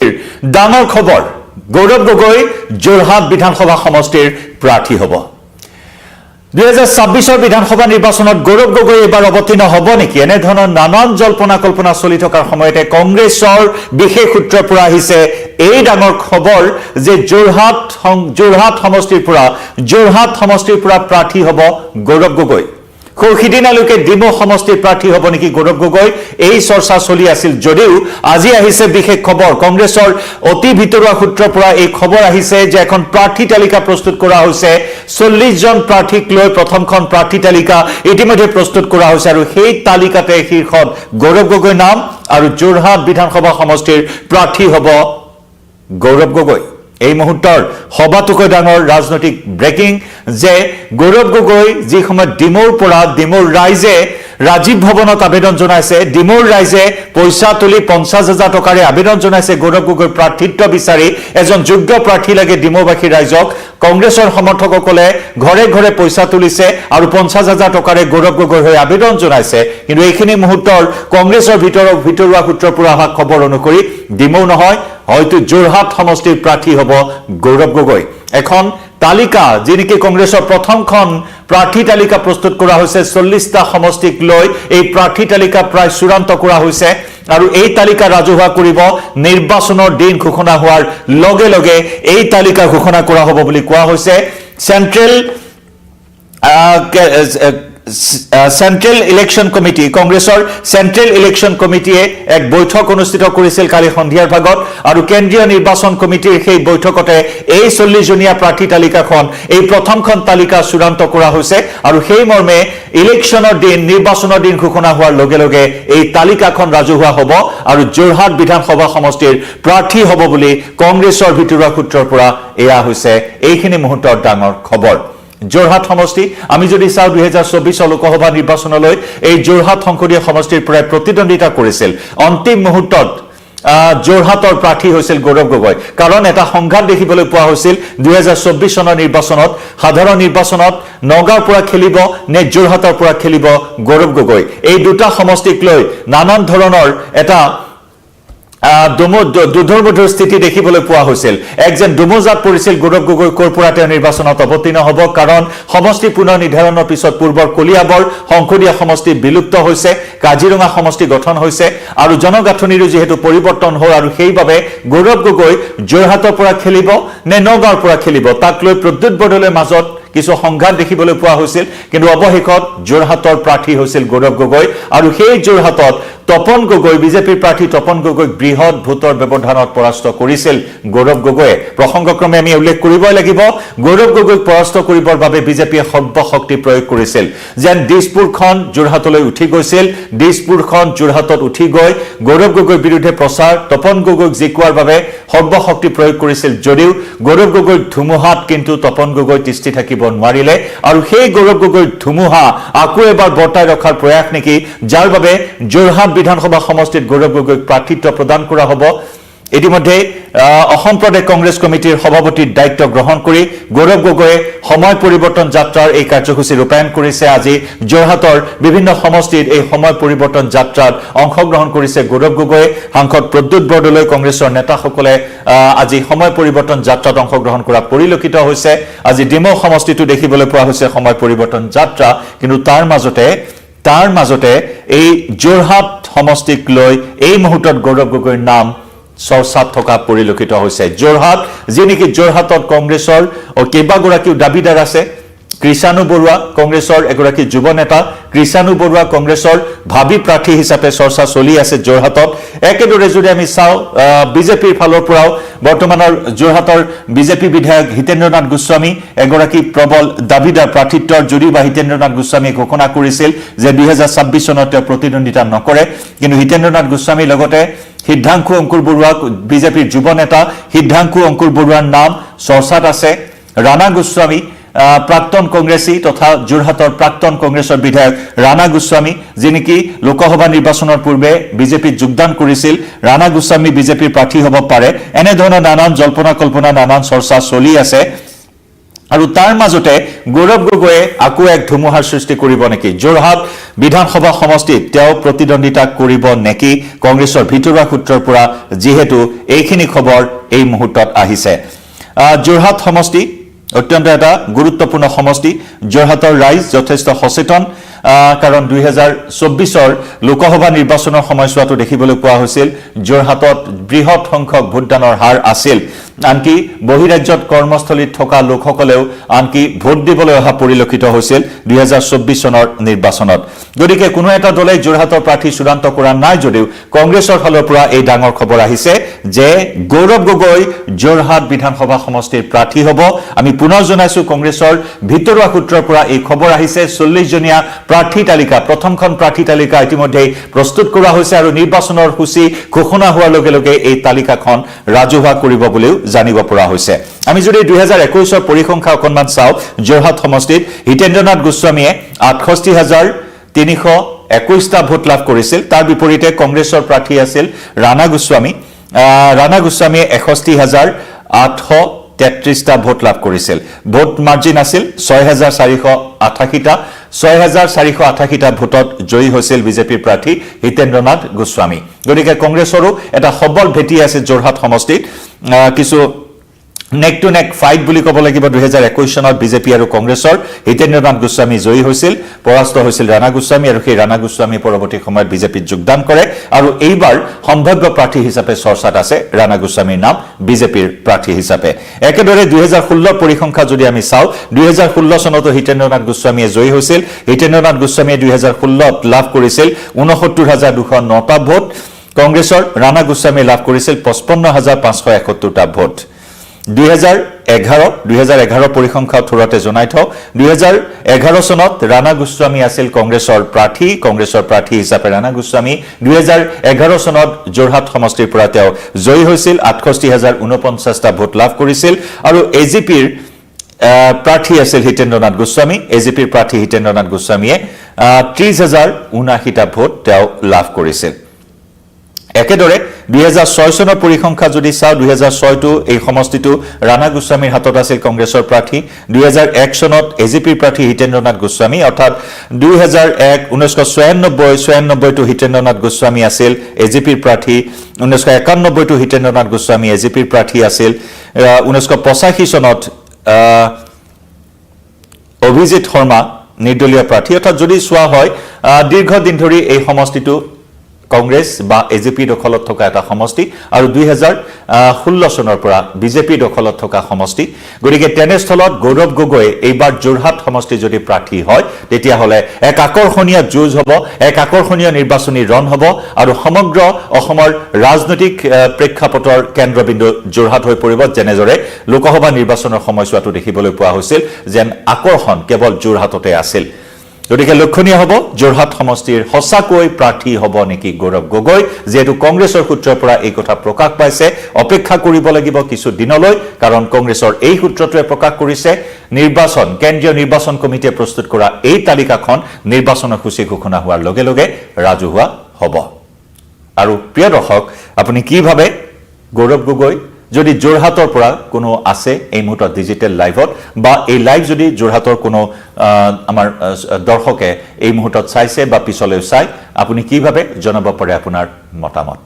ডাঙৰ খবৰ গৌৰৱ গগৈ যোৰহাট বিধানসভা সমষ্টিৰ প্ৰাৰ্থী হ'ব 2026 বিধানসভা নিৰ্বাচনত গৌৰৱ গগৈ এবাৰ অৱতীৰ্ণ হ'ব নেকি এনে ধৰণৰ নানান জল্পনা কল্পনা চলি থকাৰ সময়তে কংগ্ৰেছৰ বিশেষ সূত্ৰৰ পৰা আহিছে এই ডাঙৰ খবৰ যে যোৰহাট সমষ্টিৰ পৰা প্ৰাৰ্থী হ'ব গৌৰৱ গগৈ সিদিনালৈকে ডিমৌ সমষ্টিৰ প্ৰাৰ্থী হ'ব নেকি গৌৰৱ গগৈ এই চৰ্চা চলি আছিল যদিও আজি আহিছে বিশেষ খবৰ কংগ্ৰেছৰ অতি ভিতৰুৱা সূত্ৰৰ পৰা এই খবৰ আহিছে যে এখন প্ৰাৰ্থী তালিকা প্ৰস্তুত কৰা হৈছে 40 জন প্ৰাৰ্থীক লৈ প্ৰথমখন প্ৰাৰ্থী তালিকা ইতিমধ্যে প্ৰস্তুত কৰা হৈছে আৰু সেই তালিকাতে শীৰ্ষত গৌৰৱ গগৈ নাম আৰু যোৰহাট বিধানসভা সমষ্টিৰ প্ৰাৰ্থী হ'ব গৌৰৱ গগৈ এই মুহূৰ্তৰ সবাতোকৈ ডাঙৰ ৰাজনৈতিক ব্ৰেকিং যে গৌৰৱ গগৈ যি সময়ত ডিমৌৰ ৰাইজে ৰাজীৱ ভৱনত আবেদন জনাইছে ডিমৌৰ ৰাইজে পইচা তুলি 50,000 টকাৰে আবেদন জনাইছে গৌৰৱ গগৈৰ প্ৰাৰ্থিত্ব বিচাৰি এজন যোগ্য প্ৰাৰ্থী লাগে ডিমৌবাসী ৰাইজক কংগ্ৰেছৰ সমৰ্থকসকলে ঘৰে ঘৰে পইচা তুলিছে আৰু 50,000 টকাৰে গৌৰৱ গগৈৰ হৈ আবেদন জনাইছে কিন্তু এইখিনি মুহূৰ্তৰ কংগ্ৰেছৰ ভিতৰুৱা সূত্ৰৰ পৰা অহা খবৰ অনুসৰি ডিমৌ নহয় হয়তো যোৰহাট সমষ্টিৰ প্ৰাৰ্থী হ'ব গৌৰৱ গগৈ এখন তালিকা যিনেকি কংগ্ৰেছৰ প্ৰথমখন প্ৰাৰ্থী তালিকা প্ৰস্তুত কৰা হৈছে 40টা সমষ্টিক লৈ এই প্ৰাৰ্থী তালিকা প্ৰায় চূড়ান্ত কৰা হৈছে আৰু এই তালিকা ৰাজহুৱা কৰিব নিৰ্বাচনৰ দিন ঘোষণা হোৱাৰ লগে লগে এই তালিকা ঘোষণা কৰা হ'ব বুলি কোৱা হৈছে সেন্ট্ৰেল ইলেকশন কমিটি কংগ্ৰেছৰ সেন্ট্ৰেল ইলেকশন কমিটিয়ে এক বৈঠক অনুষ্ঠিত কৰিছিল কালি সন্ধিয়াৰ ভাগত আৰু কেন্দ্ৰীয় নিৰ্বাচন কমিটিৰ সেই বৈঠকতে এই 40 জনীয়া প্ৰাৰ্থী তালিকাখন এই প্ৰথমখন তালিকা চূড়ান্ত কৰা হৈছে আৰু সেই মৰ্মে নিৰ্বাচনৰ দিন ঘোষণা হোৱাৰ লগে লগে এই তালিকাখন ৰাজহুৱা হ'ব আৰু যোৰহাট বিধানসভা সমষ্টিৰ প্ৰাৰ্থী হ'ব বুলি কংগ্ৰেছৰ ভিতৰুৱা সূত্ৰৰ পৰা এয়া হৈছে এইখিনি মুহূৰ্তৰ ডাঙৰ খবৰ যোৰহাট সমষ্টি আমি যদি চাও 2024 লোকসভা নিৰ্বাচনলৈ এই যোৰহাট সংসদীয় সমষ্টিৰ পৰা প্ৰতিদ্বন্দ্বিতা কৰিছিল অন্তিম মুহূৰ্তত যোৰহাটৰ প্ৰাৰ্থী হৈছিল গৌৰৱ গগৈ কাৰণ এটা সংঘাত দেখিবলৈ পোৱা হৈছিল 2024 চনৰ নিৰ্বাচনত সাধাৰণ নিৰ্বাচনত নগাঁৱৰ পৰা খেলিব নে যোৰহাটৰ পৰা খেলিব গৌৰৱ গগৈ এই দুটা সমষ্টিক লৈ নানান ধৰণৰ এটা দুধৰ্মধৰ স্থিতি দেখিবলৈ পোৱা হৈছিল একজন দুমজাত পৰিছিল গৌৰৱ গগৈ কৰ্পোৰেটৰ নিৰ্বাচনত অৱতীৰ্ণ হ'ব কাৰণ সমষ্টি পুনৰ নিৰ্ধাৰণৰ পিছত পূৰ্বৰ কলিয়াবৰ সংসদীয় সমষ্টি বিলুপ্ত হৈছে কাজিৰঙা সমষ্টি গঠন হৈছে আৰু জনগাঁথনিৰো যেহেতু পৰিৱৰ্তন হ'ল আৰু সেইবাবে গৌৰৱ গগৈ যোৰহাটৰ পৰা খেলিব নে নগাঁৱৰ পৰা খেলিব তাক লৈ প্ৰদ্যুৎ বৰদলৈৰ মাজত কিছু সংঘাত দেখিবলৈ পোৱা হৈছিল কিন্তু অৱশেষত যোৰহাটৰ প্ৰাৰ্থী হৈছিল গৌৰৱ গগৈ আৰু সেই যোৰহাটত তপন গগৈ বিজেপিৰ প্ৰাৰ্থী তপন গগৈক বৃহৎ ভোটৰ ব্যৱধানত পৰাস্ত কৰিছিল গৌৰৱ গগৈয়ে প্ৰসংগক্ৰমে আমি উল্লেখ কৰিবই লাগিব গৌৰৱ গগৈক পৰাস্ত কৰিবৰ বাবে বিজেপিয়ে সৰ্বশক্তি প্ৰয়োগ কৰিছিল যেন দিছপুৰখন যোৰহাটলৈ উঠি গৈছিল দিছপুৰখন যোৰহাটত উঠি গৈ গৌৰৱ গগৈৰ বিৰুদ্ধে প্ৰচাৰ তপন গগৈক জিকোৱাৰ বাবে সৰ্বশক্তি প্ৰয়োগ কৰিছিল যদিও গৌৰৱ গগৈৰ ধুমুহাত কিন্তু তপন গগৈ তিষ্ঠি থাকিব নোৱাৰিলে আৰু সেই গৌৰৱ গগৈৰ ধুমুহা আকৌ এবাৰ বৰ্তাই ৰখাৰ প্ৰয়াস নেকি যাৰ বাবে যোৰহাট বিধানসভা সমষ্টিত গৌৰৱ গগৈক প্ৰাৰ্থিত্ব প্ৰদান কৰা হ'ব ইতিমধ্যে অসম প্ৰদেশ কংগ্ৰেছ কমিটিৰ সভাপতিৰ দায়িত্ব গ্ৰহণ কৰি গৌৰৱ গগৈয়ে সময় পৰিৱৰ্তন যাত্ৰাৰ এই কাৰ্যসূচী ৰূপায়ণ কৰিছে আজি যোৰহাটৰ বিভিন্ন সমষ্টিত এই সময় পৰিৱৰ্তন যাত্ৰাত অংশগ্ৰহণ কৰিছে গৌৰৱ গগৈয়ে সাংসদ প্ৰদ্যুৎ বৰদলৈ কংগ্ৰেছৰ নেতাসকলে আজি সময় পৰিৱৰ্তন যাত্ৰাত অংশগ্ৰহণ কৰা পৰিলক্ষিত হৈছে আজি ডিমৌ সমষ্টিটো দেখিবলৈ পোৱা হৈছে সময় পৰিৱৰ্তন যাত্ৰা কিন্তু তাৰ মাজতে এই যোৰহাট সমষ্টিক লৈ এই মুহূৰ্তত গৌৰৱ গগৈৰ নাম চৰ্চাত থকা পৰিলক্ষিত হৈছে যোৰহাট যি নেকি যোৰহাটত কংগ্ৰেছৰ কেইবাগৰাকীও দাবীদাৰ আছে কৃষাণু বৰুৱা কংগ্ৰেছৰ এগৰাকী যুৱ নেতা কৃষাণু বৰুৱা কংগ্ৰেছৰ ভাবি প্ৰাৰ্থী হিচাপে চৰ্চা চলি আছে যোৰহাটত একেদৰে যদি আমি চাও বিজেপিৰ ফালৰ পৰাও বৰ্তমানৰ যোৰহাটৰ বিজেপি বিধায়ক হিতেন্দ্ৰনাথ গোস্বামী এগৰাকী প্ৰবল দাবীদাৰ প্ৰাৰ্থিত্বৰ জুৰি বা হিতেন্দ্ৰনাথ গোস্বামীয়ে ঘোষণা কৰিছিল যে 2026 চনত তেওঁ প্ৰতিদ্বন্দ্বিতা নকৰে কিন্তু হিতেন্দ্ৰনাথ গোস্বামীৰ লগতে সিদ্ধাংশু অংকুৰ বৰুৱা বিজেপিৰ যুৱ নেতা সিদ্ধাংশু অংকুৰ বৰুৱাৰ নাম চৰ্চাত আছে ৰাণা গোস্বামী প্ৰাক্তন কংগ্ৰেছী তথা যোৰহাটৰ প্ৰাক্তন কংগ্ৰেছৰ বিধায়ক ৰাণা গোস্বামী যি নেকি লোকসভা নিৰ্বাচনৰ পূৰ্বে বিজেপিত যোগদান কৰিছিল ৰাণা গোস্বামী বিজেপিৰ প্ৰাৰ্থী হ'ব পাৰে এনে ধৰণৰ নানান জল্পনা কল্পনা নানান চৰ্চা চলি আছে আৰু তাৰ মাজতে গৌৰৱ গগৈয়ে আকৌ এক ধুমুহাৰ সৃষ্টি কৰিব নেকি যোৰহাট বিধানসভা সমষ্টিত তেওঁ প্ৰতিদ্বন্দ্বিতা কৰিব নেকি কংগ্ৰেছৰ ভিতৰুৱা সূত্ৰৰ পৰা যেহেতু এইখিনি খবৰ এই মুহূৰ্তত আহিছে যোৰহাট সমষ্টি অত্যন্ত এটা গুৰুত্বপূৰ্ণ সমষ্টি যোৰহাটৰ ৰাইজ যথেষ্ট সচেতন কাৰণ 2024 লোকসভা নিৰ্বাচনৰ সময়ছোৱাটো দেখিবলৈ পোৱা হৈছিল যোৰহাটত বৃহৎ সংখ্যক ভোটদানৰ হাৰ আছিল আনকি বহিৰাজ্যত কৰ্মস্থলীত থকা লোকসকলেও আনকি ভোট দিবলৈ অহা পৰিলক্ষিত হৈছিল 2024 চনৰ নিৰ্বাচনত গতিকে কোনো এটা দলে যোৰহাটৰ প্ৰাৰ্থী চূড়ান্ত কৰা নাই যদিও কংগ্ৰেছৰ ফালৰ পৰা এই ডাঙৰ খবৰ আহিছে যে গৌৰৱ গগৈ যোৰহাট বিধানসভা সমষ্টিৰ প্ৰাৰ্থী হ'ব আমি পুনৰ জনাইছো কংগ্ৰেছৰ ভিতৰুৱা সূত্ৰৰ পৰা এই খবৰ আহিছে 40 জনীয়া প্ৰাৰ্থী তালিকা প্ৰথমখন প্ৰাৰ্থী তালিকা ইতিমধ্যে প্ৰস্তুত কৰা হৈছে আৰু নিৰ্বাচনৰ সূচী ঘোষণা হোৱাৰ লগে লগে এই তালিকাখন ৰাজহুৱা কৰিব বুলিও জানিব পৰা হৈছে আমি যদি 2021 ৰ পৰিসংখ্যা অকনমান চাও যোৰহাট সমষ্টিত হিতেন্দ্ৰনাথ গোস্বামীয়ে 68321 টা ভোট লাভ কৰিছিল তাৰ বিপৰীতে কংগ্ৰেছৰ প্ৰাৰ্থী আছিল ৰাণা গোস্বামীয়ে 61833 টা ভোট লাভ কৰিছিল ভোট মাৰ্জিন আছিল 6488 টা 6488 টা ভোটত জয়ী হৈছিল বিজেপিৰ প্ৰাৰ্থী হিতেন্দ্ৰনাথ গোস্বামী গতিকে কংগ্ৰেছৰো এটা সবল ভেটি আছে যোৰহাট সমষ্টিত কিছু নেক টু নেক ফাইট বুলি ক'ব লাগিব 2021 চনত বিজেপি আৰু কংগ্ৰেছৰ হিতেন্দ্ৰনাথ গোস্বামী জয়ী হৈছিল পৰাস্ত হৈছিল ৰাণা গোস্বামী আৰু সেই ৰাণা গোস্বামী পৰৱৰ্তী সময়ত বিজেপিত যোগদান কৰে আৰু এইবাৰ সম্ভাৱ্য প্ৰাৰ্থী হিচাপে চৰ্চাত আছে ৰাণা গোস্বামীৰ নাম বিজেপিৰ প্ৰাৰ্থী হিচাপে একেদৰে 2016 পৰিসংখ্যা যদি আমি চাও 2016 চনত হিতেন্দ্ৰনাথ গোস্বামীয়ে জয়ী হৈছিল হিতেন্দ্ৰনাথ গোস্বামীয়ে 2016 ত লাভ কৰিছিল 69209 টা ভোট কংগ্ৰেছৰ ৰাণা গোস্বামীয়ে লাভ কৰিছিল 55571 টা ভোট 2011 পৰিসংখ্যা থোৰতে জনাই থওঁ 2011 চনত ৰাণা গোস্বামী আছিল কংগ্ৰেছৰ প্ৰাৰ্থী হিচাপে ৰাণা গোস্বামী 2011 চনত যোৰহাট সমষ্টিৰ পৰা তেওঁ জয়ী হৈছিল 68049 টা ভোট লাভ কৰিছিল আৰু এজিপিৰ প্ৰাৰ্থী আছিল হিতেন্দ্ৰনাথ গোস্বামী এজিপিৰ প্ৰাৰ্থী হিতেন্দ্ৰনাথ গোস্বামীয়ে 30079 টা ভোট তেওঁ লাভ কৰিছিল একেদৰে 2006 চনৰ পৰিসংখ্যা যদি চাও 2006 টো এই সমষ্টিটো ৰাণা গোস্বামীৰ হাতত আছিল কংগ্ৰেছৰ প্ৰাৰ্থী 2001 চনত এজিপিৰ প্ৰাৰ্থী হিতেন্দ্ৰনাথ গোস্বামী অৰ্থাৎ 1996 টো হিতেন্দ্ৰনাথ গোস্বামী আছিল এজিপিৰ প্ৰাৰ্থী 1991 টো হিতেন্দ্ৰনাথ গোস্বামী এজিপিৰ প্ৰাৰ্থী আছিল 1985 চনত অভিজিত শৰ্মা নিৰ্দলীয় প্ৰাৰ্থী অৰ্থাৎ যদি চোৱা হয় দীৰ্ঘদিন ধৰি এই সমষ্টিটো কংগ্ৰেছ বা এজিপি দখলত থকা এটা সমষ্টি আৰু 2016 চনৰ পৰা বিজেপি দখলত থকা সমষ্টি গতিকে তেনেস্থলত গৌৰৱ গগৈ এইবাৰ যোৰহাট সমষ্টি যদি প্ৰাৰ্থী হয় তেতিয়া হলে এক আকৰ্ষণীয় যুঁজ হ'ব এক আকৰ্ষণীয় নিৰ্বাচনী ৰণ হ'ব আৰু সমগ্ৰ অসমৰ ৰাজনৈতিক প্ৰেক্ষাপটৰ কেন্দ্ৰবিন্দু যোৰহাট হৈ পৰিব যেনেদৰে লোকসভা নিৰ্বাচনৰ সময়ছোৱাটো দেখিবলৈ পোৱা হৈছিল যেন আকৰ্ষণ কেৱল যোৰহাটতে আছিল গতিকে লক্ষণীয় হ'ব যোৰহাট সমষ্টিৰ হসাকৈ প্ৰাৰ্থী হ'ব নেকি গৌৰৱ গগৈ যেহেতু কংগ্ৰেছৰ সূত্ৰৰ পৰা এই কথা প্ৰকাশ পাইছে অপেক্ষা কৰিব লাগিব কিছু দিনলৈ কাৰণ কংগ্ৰেছৰ এই সূত্ৰটোৱে প্ৰকাশ কৰিছে কেন্দ্ৰীয় নিৰ্বাচন কমিটিয়ে প্ৰস্তুত কৰা এই তালিকাখন নিৰ্বাচনৰ সূচী ঘোষণা হোৱাৰ লগে লগে ৰাজহুৱা হ'ব আৰু প্ৰিয় দৰ্শক আপুনি কি ভাবে গৌৰৱ গগৈ যদি যোৰহাটৰ পৰা কোনো আছে এই মুহূৰ্তত ডিজিটেল লাইভত বা এই লাইভ যদি যোৰহাটৰ কোনো আমাৰ দৰ্শকে এই মুহূৰ্তত চাইছে বা পিছলৈ চাই আপুনি কি ভাবে জনাব পাৰে আপোনাৰ মতামত